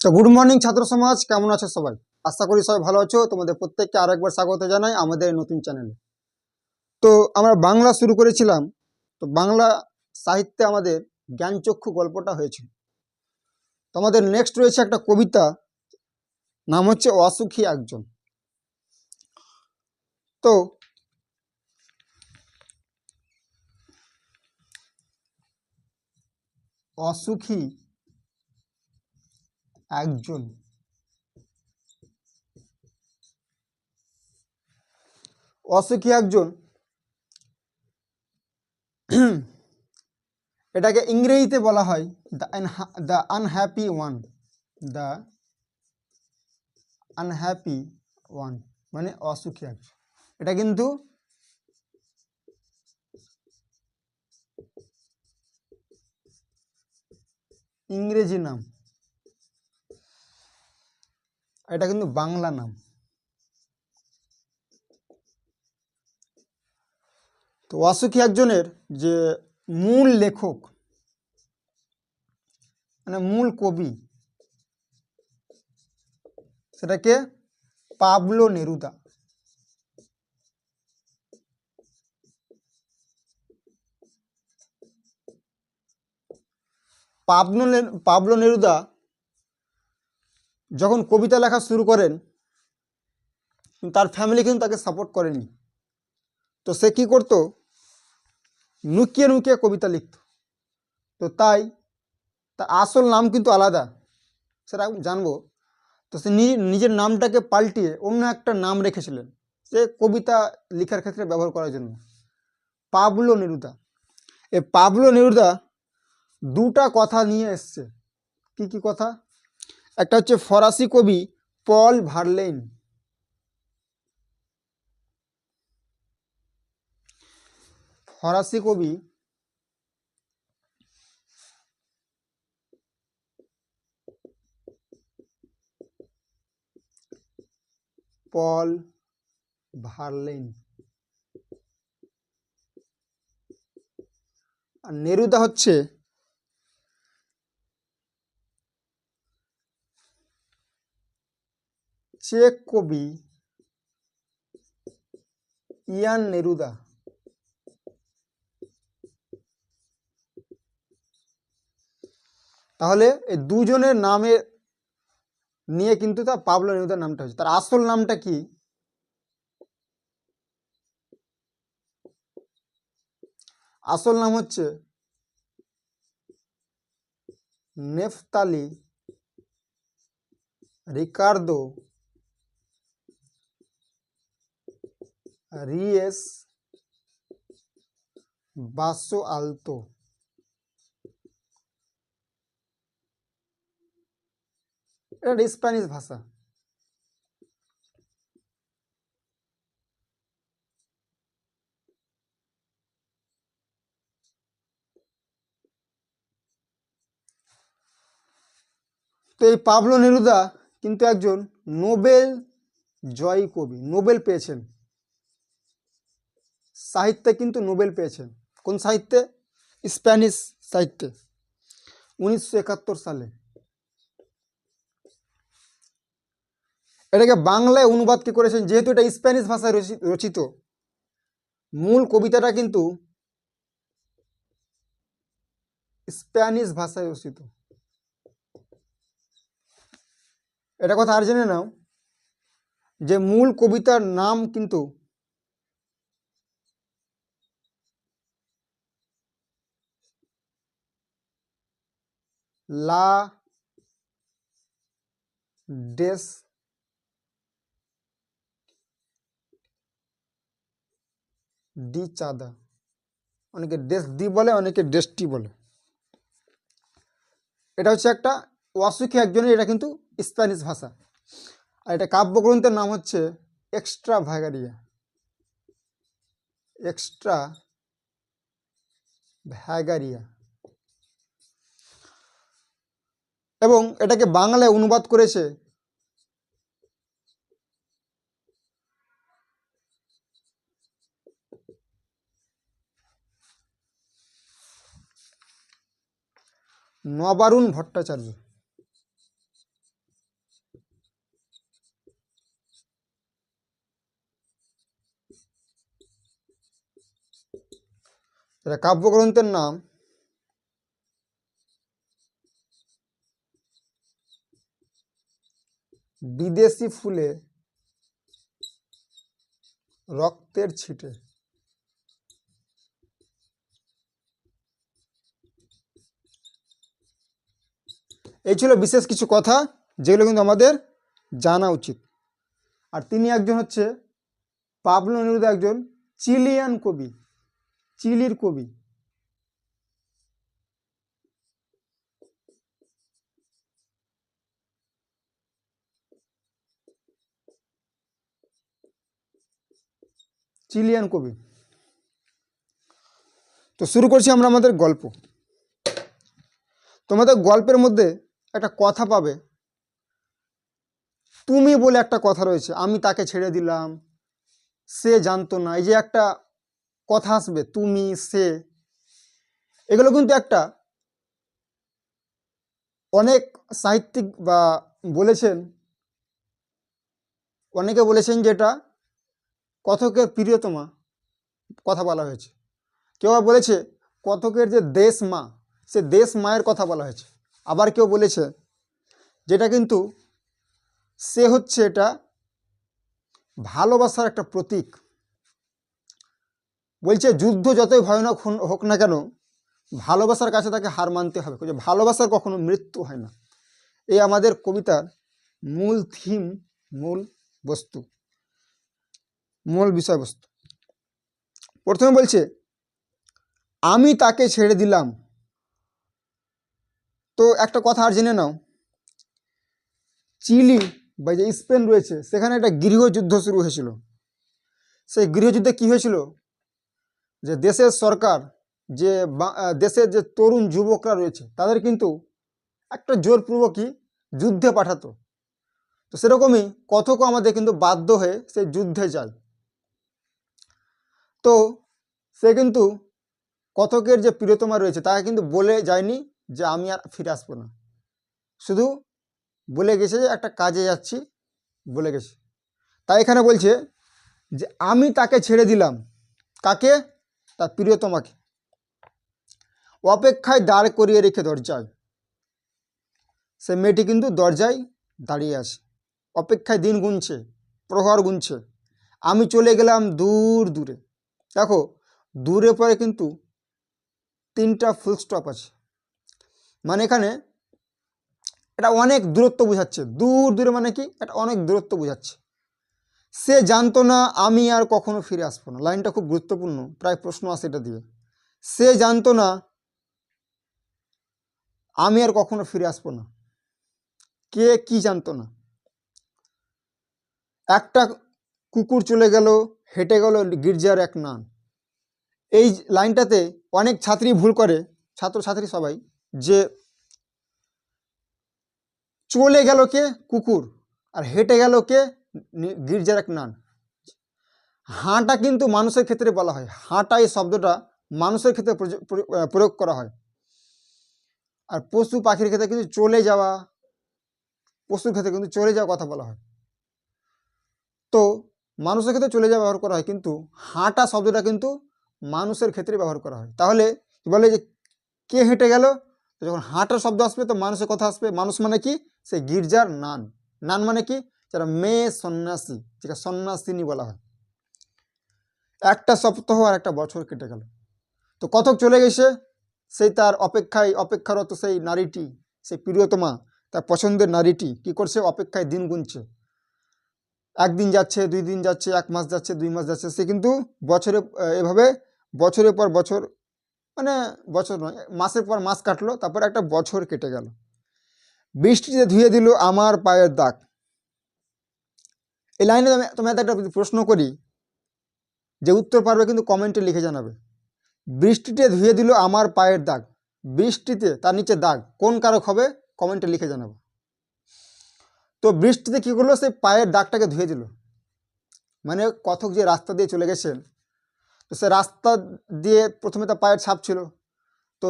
তো good morning ছাত্র সমাজ, কেমন আছো সবাই? আশা করি সবাই ভালো আছো। তোমাদের প্রত্যেককে আরেকবার স্বাগত জানাই আমাদের নতুন চ্যানেলে। তো আমরা বাংলা শুরু করেছিলাম। তো বাংলা সাহিত্যে আমাদের জ্ঞানচক্ষু গল্পটা হয়েছিল। তো আমাদের নেক্সট রয়েছে একটা কবিতা, নাম হচ্ছে অসুখী একজন। তো অসুখী একজন, অসুখী একজন, এটাকে ইংরেজিতে বলা হয় the unhappy one. The unhappy one মানে অসুখী একজন। এটা কিন্তু ইংরেজি নাম, এটা কিন্তু বাংলা নাম। তো অসুখী একজনের যে মূল লেখক মানে মূল কবি, সেটাকে পাবলো নেরুদা। পাবলো নেরুদা যখন কবিতা লেখা শুরু করেন, তার ফ্যামিলি কিন্তু তাকে সাপোর্ট করেনি। তো সে কি করতো, লুকিয়ে লুকিয়ে কবিতা লিখত। তো তাই তার আসল নাম কিন্তু আলাদা, সেটা জানবো। তো সে নিজের নামটাকে পাল্টিয়ে অন্য একটা নাম রেখেছিলেন, সে কবিতা লেখার ক্ষেত্রে ব্যবহার করার জন্য, পাবলো নেরুদা। এই পাবলো নেরুদা দুটা কথা নিয়ে এসছে। কি কি কথা? একটা হচ্ছে ফরাসি কবি পল ভার্লেইন, ফরাসি কবি পল ভার্লেইন, আর নেরুদা হচ্ছে চেক কবি ইয়ান নেরুদা। তাহলে এই দুজনের নামে নিয়ে কিন্তু তার পাবলো নেরুদার নামটা হচ্ছে। তার আসল নামটা কি? আসল নাম হচ্ছে নেফতালি রিকার্দো রিয়েস বাসো আলতো। এটা স্প্যানিশ ভাষা। তো এই পাবলো নেরুদা কিন্তু একজন নোবেল জয়ী কবি, নোবেল পেয়েছেন সাহিত্যে, কিন্তু নোবেল পেয়েছেন। কোন সাহিত্যে? স্প্যানিশ সাহিত্যে 1971 সালে। এটাকে বাংলায় অনুবাদ কি করেছেন, যেহেতু এটা স্প্যানিশ ভাষায় রচিত, মূল কবিতাটা কিন্তু স্প্যানিশ ভাষায় রচিত। এটা কথা আর জেনে নাও যে মূল কবিতার নাম কিন্তু লা ডেস ডি চাঁদা। অনেকে ডেস ডি বলে, অনেকে ডেসটি বলে। এটা হচ্ছে একটা অসুখী একজনের, এটা কিন্তু স্প্যানিশ ভাষা। আর এটা কাব্যগ্রন্থের নাম হচ্ছে এক্সট্রা ভ্যাগারিয়া, এক্সট্রা ভ্যাগারিয়া। এবং এটাকে বাংলায় অনুবাদ করেছে নবারুণ ভট্টাচার্য। এটা কাব্যগ্রন্থের নাম বিদেশি ফুলে রক্তের ছিটে। এই ছিল বিশেষ কিছু কথা যেগুলো কিন্তু আমাদের জানা উচিত। আর তিনি একজন হচ্ছে পাবলো নেরুদা, একজন চিলিয়ান কবি, চিলির কবি। চিলিয়ান কবি। তো শুরু করছি আমরা আমাদের গল্প। তোমাদের গল্পের মধ্যে একটা কথা পাবে, তুমি বলে একটা কথা রয়েছে, আমি তাকে ছেড়ে দিলাম, সে জানতো না, এই যে একটা কথা আসবে তুমি সে, এগুলো কিন্তু একটা অনেক সাহিত্যিক বা বলেছেন, অনেকে বলেছেন যে এটা কথকের প্রিয়তমা কথা বলা হয়েছে। কেউ বলেছে কথকের যে দেশ মা, সে দেশ মায়ের কথা বলা হয়েছে। আবার কেউ বলেছে যেটা কিন্তু সে হচ্ছে এটা ভালোবাসার একটা প্রতীক। বলছে যুদ্ধ যতই ভয়ানক হোক না কেন, ভালোবাসার কাছে তাকে হার মানতে হবে, ভালোবাসার কখনো মৃত্যু হয় না। এই আমাদের কবিতার মূল থিম, মূল বস্তু, মূল বিষয়বস্তু। প্রথমে বলছে আমি তাকে ছেড়ে দিলাম। তো একটা কথা আর জেনে নাও, চিলি বা যে স্পেন রয়েছে সেখানে একটা গৃহযুদ্ধ শুরু হয়েছিল। সেই গৃহযুদ্ধে কি হয়েছিল, যে দেশের সরকার, যে দেশের যে তরুণ যুবকরা রয়েছে তাদের কিন্তু একটা জোরপূর্বকই যুদ্ধে পাঠাতো। তো সেরকমই কথকও আমাদের কিন্তু বাধ্য হয়ে সেই যুদ্ধে যায়। তো সে কিন্তু কথকের যে প্রিয়তমা রয়েছে তাকে কিন্তু বলে যায়নি যে আমি আর ফিরে আসবো না, শুধু বলে গেছে যে একটা কাজে যাচ্ছি, বলে গেছে। তাই এখানে বলছে যে আমি তাকে ছেড়ে দিলাম। কাকে? তার প্রিয়তমাকে। অপেক্ষায় দাঁড় করিয়ে রেখে দরজায়, সে মেয়েটি কিন্তু দরজায় দাঁড়িয়ে আছে, অপেক্ষায় দিন গুনছে, প্রহর গুনছে। আমি চলে গেলাম দূর দূরে। দেখো দূরে পরে কিন্তু 3টা ফুল স্টপ আছে, মানে এখানে এটা অনেক দূরত্ব বোঝাচ্ছে। দূর দূরে মানে কি, এটা অনেক দূরত্ব বোঝাচ্ছে। সে জানতো না আমি আর কখনো ফিরে আসবো না। লাইনটা খুব গুরুত্বপূর্ণ, প্রায় প্রশ্ন আসে এটা দিয়ে। সে জানতো না আমি আর কখনো ফিরে আসবো না। কে কি জানতো না? একটা কুকুর চলে গেল, হেঁটে গেল গির্জার এক নান। এই লাইনটাতে অনেক ছাত্রী ভুল করে, ছাত্রছাত্রী সবাই, যে চলে গেল কে? কুকুর। আর হেঁটে গেল কে? গির্জার এক নান। হাঁটা কিন্তু মানুষের ক্ষেত্রে বলা হয়, হাঁটা এই শব্দটা মানুষের ক্ষেত্রে প্রয়োগ করা হয়। আর পশু পাখির ক্ষেত্রে কিন্তু চলে যাওয়া, পশুর ক্ষেত্রে কিন্তু চলে যাওয়া কথা বলা হয়। তো মানুষের ক্ষেত্রে চলে যাওয়া ব্যবহার করা হয়, কিন্তু হাঁটা শব্দটা কিন্তু মানুষের ক্ষেত্রে ব্যবহার করা হয়। তাহলে বলে যে কে হেঁটে গেল, তো যখন হাঁটার শব্দ আসবে তো মানুষের কথা আসবে। মানুষ মানে কি? সে গির্জার নান। নান মানে কি? যারা মেয়ে সন্ন্যাসী, যেটা সন্ন্যাসিনী বলা হয়। একটা সপ্তাহ আর একটা বছর কেটে গেল। তো কথক চলে গেছে, সেই তার অপেক্ষারত সেই নারীটি, সেই প্রিয়তমা, তার পছন্দের নারীটি কি করছে? অপেক্ষায় দিন গুনছে। একদিন যাচ্ছে, 2 দিন যাচ্ছে, 1 মাস যাচ্ছে, 2 মাস যাচ্ছে। সে কিন্তু বছরে এভাবে বছরের পর বছর, মানে বছর নয়, মাসের পর মাস কাটলো, তারপর একটা বছর কেটে গেল। বৃষ্টিতে ধুয়ে দিল আমার পায়ের দাগ। এই লাইনে তোমাদের একটা প্রশ্ন করি, যে উত্তর পারবে কিন্তু কমেন্টে লিখে জানাবে। বৃষ্টিতে ধুয়ে দিল আমার পায়ের দাগ, বৃষ্টিতে তার নিচে দাগ, কোন কারক হবে? কমেন্টে লিখে জানাবো। তো বৃষ্টিতে কি করলো? সেই পায়ের দাগটাকে ধুয়ে দিল। মানে কথক যে রাস্তা দিয়ে চলে গেছেন, তো সে রাস্তা দিয়ে প্রথমে তার পায়ের ছাপ ছিল। তো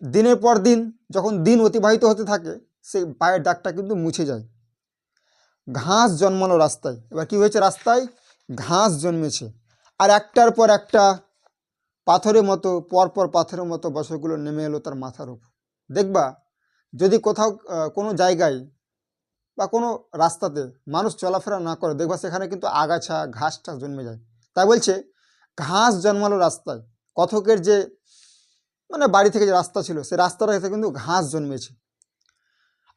দিনের পর দিন যখন দিন অতিবাহিত হতে থাকে, সেই পায়ের দাগটা কিন্তু মুছে যায়। ঘাস জন্মালো রাস্তায়। এবার কি হয়েছে? রাস্তায় ঘাস জন্মেছে, আর একটার পর একটা পাথরের মতো পরপর পাথরের মতো বছরগুলো নেমে এলো তার মাথার উপর। দেখবা যদি কোথাও কোনো জায়গায় বা কোনো রাস্তাতে মানুষ চলাফেরা না করে, দেখবা সেখানে কিন্তু আগাছা ঘাস টাস জন্মে যায়। তাই বলছে ঘাস জন্মালো রাস্তায়। কথকের যে মানে বাড়ি থেকে যে রাস্তা ছিল, সেই রাস্তাটা কিন্তু ঘাস জন্মেছে।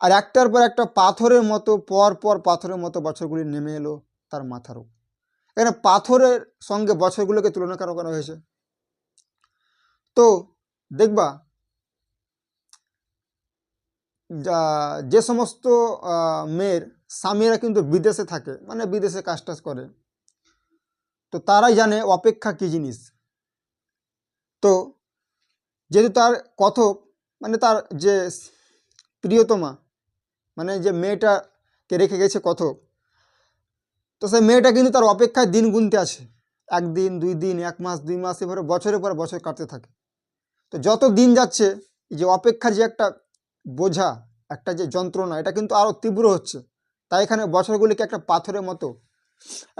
আর একটার পর একটা পাথরের মতো পর পর পাথরের মতো বছরগুলি নেমে এলো তার মাথার উপর। এখানে পাথরের সঙ্গে বছরগুলোকে তুলনা করা হয়েছে। তো দেখবা যে সমস্ত মেয়ের স্বামীরা কিন্তু বিদেশে থাকে, মানে বিদেশে কাজ টাজ করে, তো তারাই জানে অপেক্ষা কি জিনিস। তো যেহেতু তার কথক মানে তার যে প্রিয়তমা, মানে যে মেয়েটাকে রেখে গেছে কথক, তো সেই মেয়েটা কিন্তু তার অপেক্ষায় দিন গুনতে আছে। 1 দিন 2 দিন 1 মাস 2 মাস এভাবে বছরের পর বছর কাটতে থাকে। তো যত দিন যাচ্ছে যে অপেক্ষার যে একটা বোঝা, একটা যে যন্ত্রণা, এটা কিন্তু আরও তীব্র হচ্ছে। তাই এখানে বছরগুলিকে একটা পাথরের মতো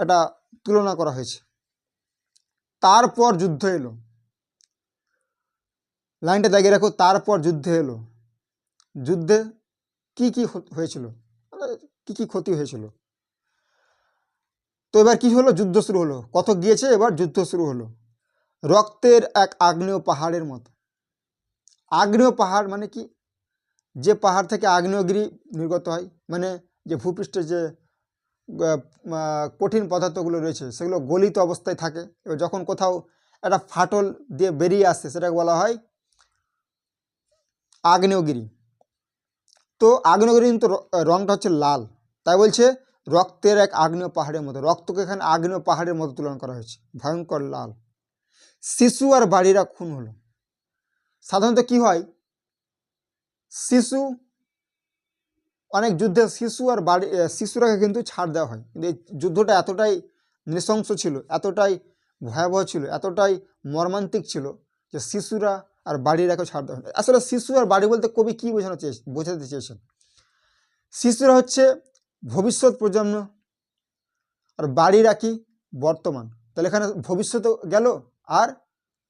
একটা তুলনা করা হয়েছে। তারপর যুদ্ধ এলো, লাইনটা দাগিয়ে রাখো, তারপর যুদ্ধ এলো। যুদ্ধে কি কি হয়েছিল, কি কি ক্ষতি হয়েছিল। তো এবার কি হলো, যুদ্ধ শুরু হলো। কত গিয়েছে, এবার যুদ্ধ শুরু হলো। রক্তের এক আগ্নেয় পাহাড়ের মতো। আগ্নেয় পাহাড় মানে কি, যে পাহাড় থেকে আগ্নেয়গিরি নির্গত হয়, মানে যে ভূপৃষ্ঠের যে কঠিন পদার্থগুলো রয়েছে সেগুলো গলিত অবস্থায় থাকে। এবার যখন কোথাও একটা ফাটল দিয়ে বেরিয়ে আসে সেটাকে বলা হয় আগ্নেয়গিরি। তো আগ্নেয়গিরি কিন্তু রংটা হচ্ছে লাল। তাই বলছে রক্তের এক আগ্নেয় পাহাড়ের মতো। রক্তকে এখানে আগ্নেয় পাহাড়ের মতো তুলনা করা হয়েছে, ভয়ঙ্কর লাল। শিশু আর বাড়িরা খুন হলো। সাধারণত কি হয়, শিশু অনেক যুদ্ধে শিশু আর শিশুরাকে কিন্তু ছাড় দেওয়া হয়, কিন্তু এই যুদ্ধটা এতটাই নৃশংস ছিল, এতটাই ভয়াবহ ছিল, এতটাই মর্মান্তিক ছিল যে শিশুরা আর বাড়িরাকে ছাড় দেওয়া হয়। আসলে শিশু আর বাড়ি বলতে কবি কী বোঝাতে চেয়েছেন, শিশুরা হচ্ছে ভবিষ্যৎ প্রজন্ম আর বাড়িরা কি বর্তমান। তাহলে এখানে ভবিষ্যৎ গেল আর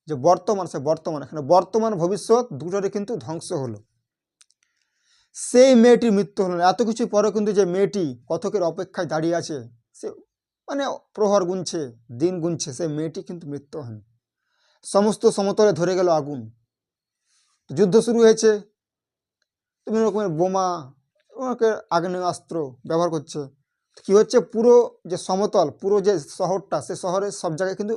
যে বর্তমান, সে বর্তমান, এখানে বর্তমান ভবিষ্যৎ দুটোরই কিন্তু ধ্বংস হলো। সেই মেয়েটির মৃত্যু হলো না। এত কিছু পরে কিন্তু যে মেয়েটি কথকের অপেক্ষায় দাঁড়িয়ে আছে, সে মানে প্রহর গুনছে, দিন গুনছে, সেই মেয়েটি কিন্তু মৃত্যু হয়নি। সমস্ত সমতলে ধরে গেল আগুন। যুদ্ধ শুরু হয়েছে, বিভিন্ন রকমের বোমা, আগ্নেয়াস্ত্র ব্যবহার করছে। কি হচ্ছে, পুরো যে সমতল, পুরো যে শহরটা, সে শহরের সব জায়গায় কিন্তু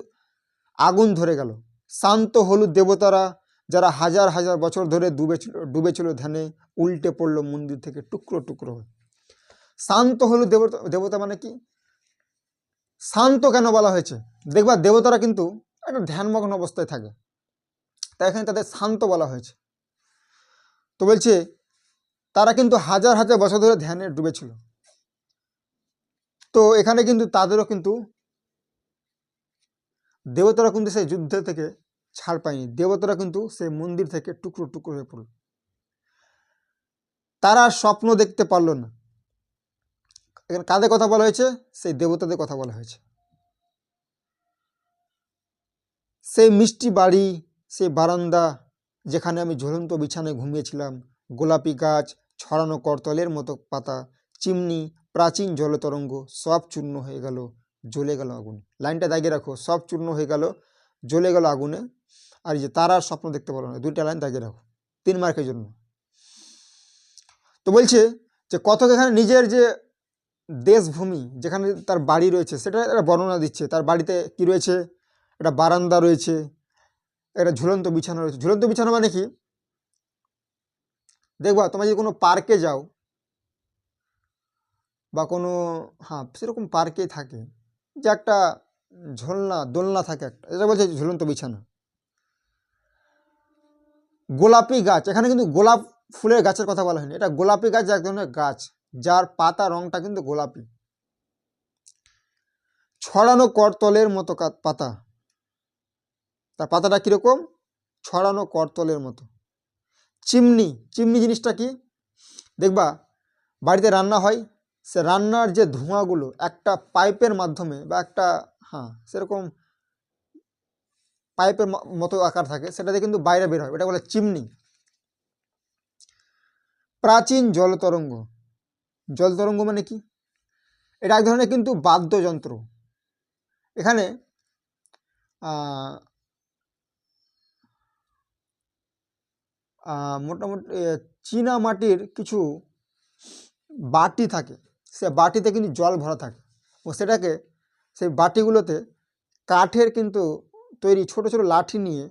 আগুন ধরে গেল। শান্ত হলুদ দেবতারা, যারা হাজার হাজার বছর ধরে ডুবেছিল ধ্যানে, উল্টে পড়লো মন্দির থেকে টুকরো টুকরো হয়ে। শান্ত হলুদ দেবতা মানে কি, শান্ত কেন বলা হয়েছে, দেখবা দেবতারা কিন্তু একটা ধ্যানমগ্ন অবস্থায় থাকে, তাই এখানে তাদের শান্ত বলা হয়েছে। তো বলছে তারা কিন্তু হাজার হাজার বছর ধরে ধ্যানে ডুবেছিল। তো এখানে কিন্তু তাদেরও কিন্তু দেবতারা কিন্তু সেই যুদ্ধ থেকে ছাড় পায়নি। দেবতারা কিন্তু সেই মন্দির থেকে টুকরো টুকরো হয়ে পড়ল। তারা স্বপ্ন দেখতে পারলো না। এখানে কাদের কথা বলা হয়েছে, সেই দেবতাদের কথা বলা হয়েছে। সেই মিষ্টি বাড়ি, সেই বারান্দা, যেখানে আমি ঝুলন্ত বিছানায় ঘুমিয়েছিলাম, গোলাপি গাছ, ছড়ানো করতলের মতো পাতা, চিমনি, প্রাচীন জলতরঙ্গ, সব চূর্ণ হয়ে গেল, জ্বলে গেল আগুনে। লাইনটা দাগিয়ে রাখো, সব চূর্ণ হয়ে গেল, জ্বলে গেল আগুনে। আর যে তারা স্বপ্ন দেখতে পারলো না, 2টা লাইন দাগিয়ে রাখো 3 মার্কের জন্য। তো বলছে যে কথক এখানে নিজের যে দেশভূমি, যেখানে তার বাড়ি রয়েছে, সেটা একটা বর্ণনা দিচ্ছে। তার বাড়িতে কি রয়েছে, একটা বারান্দা রয়েছে, একটা ঝুলন্ত বিছানা রয়েছে। ঝুলন্ত বিছানা মানে কি, দেখবা তোমরা যদি কোনো পার্কে যাও বা কোনো, হ্যাঁ সেরকম পার্কে থাকে যে একটা দোলনা থাকে একটা, এটা বলছে ঝুলন্ত বিছানা। গোলাপি গাছ, এখানে কিন্তু গোলাপ ফুলের গাছের কথা বলা হয়নি, এটা গোলাপি গাছ, এক ধরনের গাছ যার পাতা রংটা কিন্তু গোলাপি। ছড়ানো করতলের মতো পাতা, তার পাতাটা কিরকম, ছড়ানো করতলের মতো। চিমনি, চিমনি জিনিসটা কি, দেখবা বাড়িতে রান্না হয়, সে রান্নার যে ধোঁয়াগুলো একটা পাইপের মাধ্যমে বা একটা, হ্যাঁ সেরকম পাইপের মতো আকার থাকে, সেটাতে কিন্তু বাইরে বের হয়, এটা বলে চিমনি। প্রাচীন জলতরঙ্গ, জলতরঙ্গ মানে কি? এটা এক ধরনের কিন্তু বাদ্যযন্ত্র। এখানে মোটামুটি চীনা মাটির কিছু বাটি থাকে, সে বাটিতে কিন্তু জল ভরা থাকে, ও সেটাকে সেই বাটিগুলোতে কাঠের কিন্তু তৈরি ছোট ছোট লাঠি নিয়ে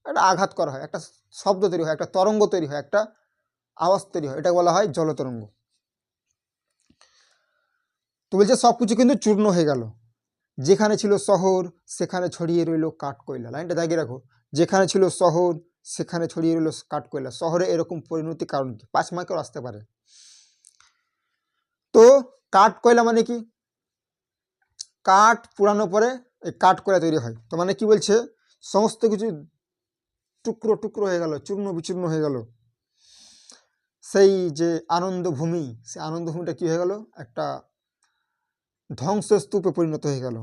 একটা আঘাত করা হয়, একটা শব্দ তৈরি হয়, একটা তরঙ্গ তৈরি হয়, একটা আওয়াজ তৈরি হয়, এটা বলা হয় জলতরঙ্গ। তো বলছে সব কিছু কিন্তু চূর্ণ হয়ে গেল, যেখানে ছিল শহর সেখানে ছড়িয়ে রইল কাঠ কয়লা। লাইনটা দাগিয়ে রাখো, যেখানে ছিল শহর সেখানে ছড়িয়ে রইল কাঠ কয়লা। শহরে এরকম পরিণতি কারণ কি? 5 মার্কেও আসতে পারে। তো কাঠ কয়লা মানে কি? কাঠ পুরানো পরে এই কাঠ কয়লা তৈরি হয়। তো মানে কি বলছে, সমস্ত কিছু টুকরো টুকরো হয়ে গেল, চূর্ণ বিচূর্ণ হয়ে গেল। সেই যে আনন্দ ভূমি, সেই আনন্দ ভূমিটা কি হয়ে গেল? একটা ধ্বংসস্তূপে পরিণত হয়ে গেল।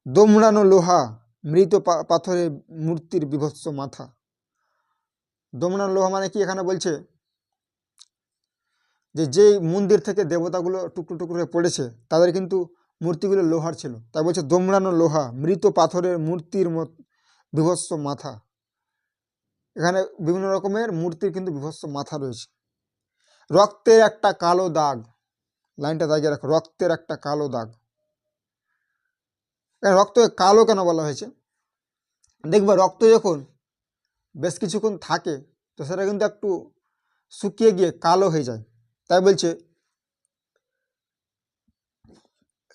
দোমড়ানো লোহা, মৃত পাথরের মূর্তির বিভৎস মাথা। দোমড়ানো লোহা মানে কি? এখানে বলছে যে যেই মন্দির থেকে দেবতাগুলো টুকরো টুকরো হয়ে পড়েছে তাদের কিন্তু মূর্তিগুলো লোহার ছিল, তাই বলছে দোমড়ানো লোহা, মৃত পাথরের মূর্তির বিভৎস মাথা। এখানে বিভিন্ন রকমের মূর্তির কিন্তু বিভৎস মাথা রয়েছে। রক্তের একটা কালো দাগ, লাইনটা দাগিয়ে রাখো, রক্তের একটা কালো দাগ। রক্তকে কালো কেন বলা হয়েছে? দেখবে রক্ত যখন বেশ কিছুক্ষণ থাকে তো সেটা কিন্তু একটু শুকিয়ে গিয়ে কালো হয়ে যায়, তাই বলছে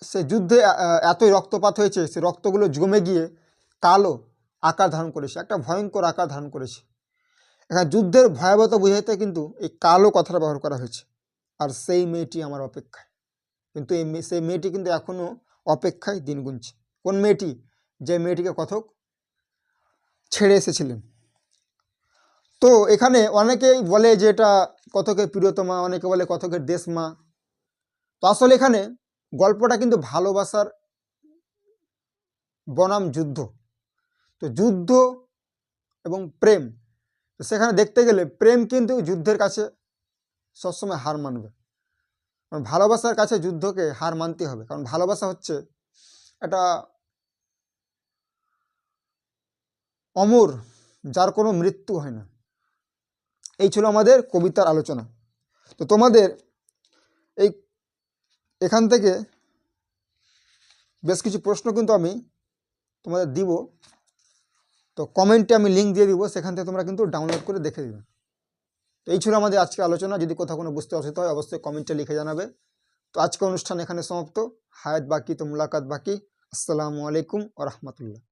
সে যুদ্ধে এতই রক্তপাত হয়েছে, সে রক্তগুলো জমে গিয়ে কালো আকার ধারণ করেছে, একটা ভয়ঙ্কর আকার ধারণ করেছে। এখানে যুদ্ধের ভয়াবহতা বুঝাইতে কিন্তু এই কালো কথাটা ব্যবহার করা হয়েছে। আর সেই মেয়েটি আমার অপেক্ষায়, কিন্তু সেই মেয়েটি কিন্তু এখনো অপেক্ষায় দিন গুনছে। কোন মেয়েটি? যে মেয়েটিকে কথক ছেড়ে এসেছিলেন। তো এখানে অনেকেই বলে যে এটা কথকের প্রিয়তমা, অনেকে বলে কথকের দেশমা। তো আসলে এখানে গল্পটা কিন্তু ভালোবাসার বনাম যুদ্ধ। তো যুদ্ধ এবং প্রেম, তো সেখানে দেখতে গেলে প্রেম কিন্তু যুদ্ধের কাছে সবসময় হার মানবে, কারণ ভালোবাসার কাছে যুদ্ধকে হার মানতে হবে, কারণ ভালোবাসা হচ্ছে এটা অমর, যার কোনো মৃত্যু হয় না। এই ছিল আমাদের কবিতার আলোচনা। তো তোমাদের এখান থেকে বেশ কিছু প্রশ্ন কিন্তু আমি তোমাদের দিব, তো কমেন্টে আমি লিঙ্ক দিয়ে দিব, সেখান থেকে তোমরা কিন্তু ডাউনলোড করে দেখে দিবে। তো এই ছিল আমাদের আজকে আলোচনা। যদি কোথাও কোনো বুঝতে অসুবিধা হয় অবশ্যই কমেন্টে লিখে জানাবে। তো আজকে অনুষ্ঠান এখানে সমাপ্ত। হায়াত বাকি তো মুলাকাত বাকি। আসসালামু আলাইকুম ওয়া রাহমাতুল্লাহ।